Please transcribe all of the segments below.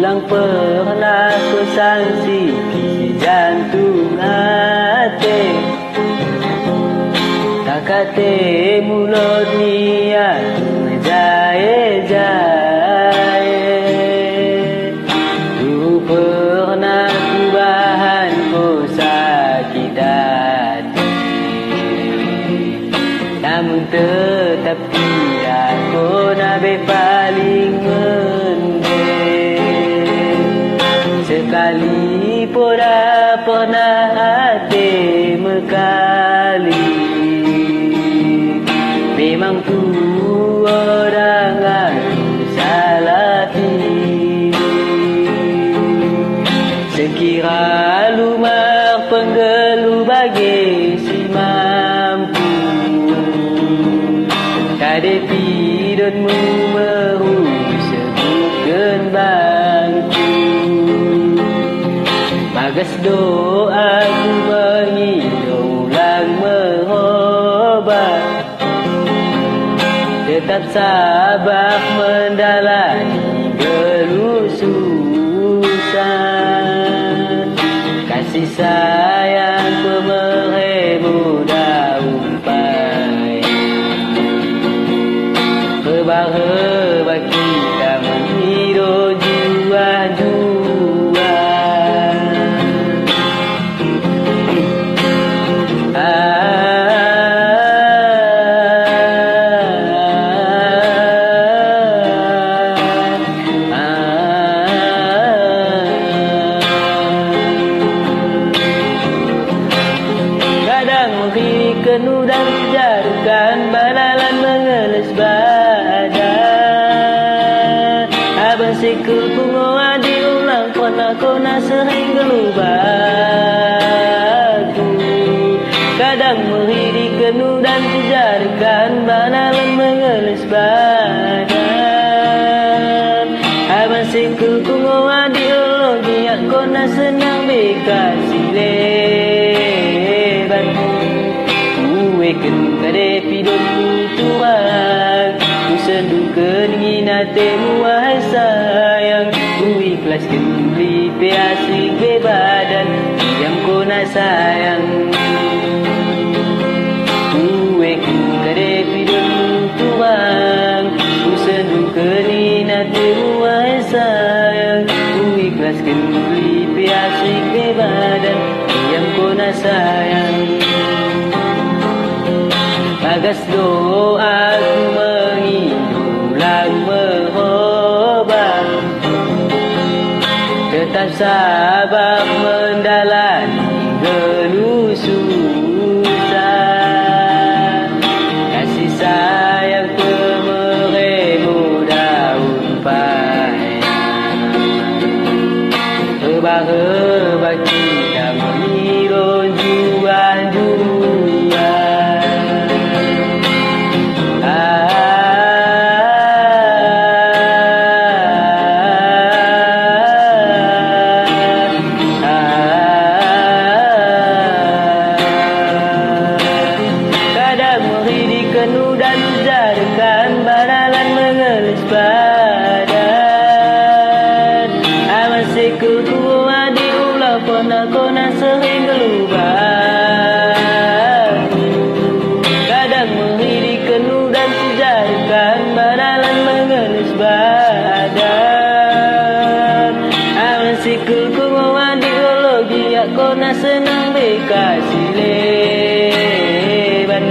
Ulang pernah ku sangsi isi jantung hati, tak kate mulut niat menjaye-jaye. Dulu pernah ku bahan ku sakit hati, namun tetap tidak ku nabe paling sekali pura pernah hati mekali. Memang tu orang aku salah pilih. Sekira lumar penggelu bagi si mampu, kade pidonmu meru sebutkan bangku. Bagas doa ku menghidup ulang merobat, tetap sabar mendalami geluh susah. Kasih sayang pemerhemu daun pai, rebah-rebah kita menghidup jua-jua. Kenuh dan jarukan balalan mengeles badan. Abang sikul punguan diulang pernah kona sering gelubaku. Kadang meridi kenuh dan jarukan balalan mengeles badan. Abang sikul punguan diulang giyak kona senang bekasih leban. Ken kade pidon turang, ku sendukan nginatemu wahai sayang. Ku ikhlaskan lipe asing bebadan, diam kona sayang. Ku ken kade pidon turang, ku sendukan nginatemu wahai sayang. Ku ikhlaskan lipe asing bebadan, diam kona sayang. Bagas doa ku mengidulang merobat, tetap sabar mendalami geluh susah. Kasih sayang pemerhemu daun pai, rebah-rebah kita menghirup jua-jua. Kenuh dan jarukan balalan mengeles badan. Aman sikul kuat diulah pernah kona sering gelubaku. Kadang meridi kenuh dan jarukan balalan mengeles badan. Aman sikul kuat diulah giyak kona senang bekasih leban.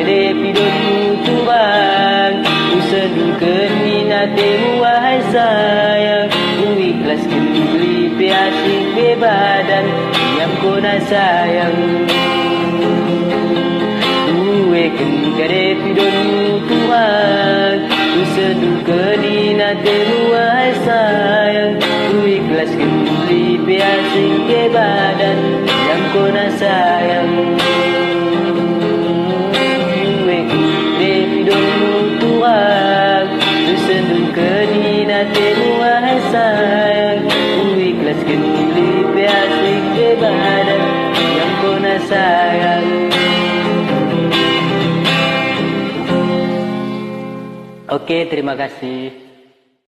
Kade pidonmu turang, ku sedukan minatemu wahai sayang. Ku ikhlaskan lipe asing bebadan, diam kona sayang. Kade pidonmu turang, ku sedukan minatemu wahai sayang. Ku ikhlaskan lipe asing bebadan, diam kona sayang. Wahai sayang, ku ikhlaskan lipe asing bebadan, yang kona sayang. Oke, terima kasih.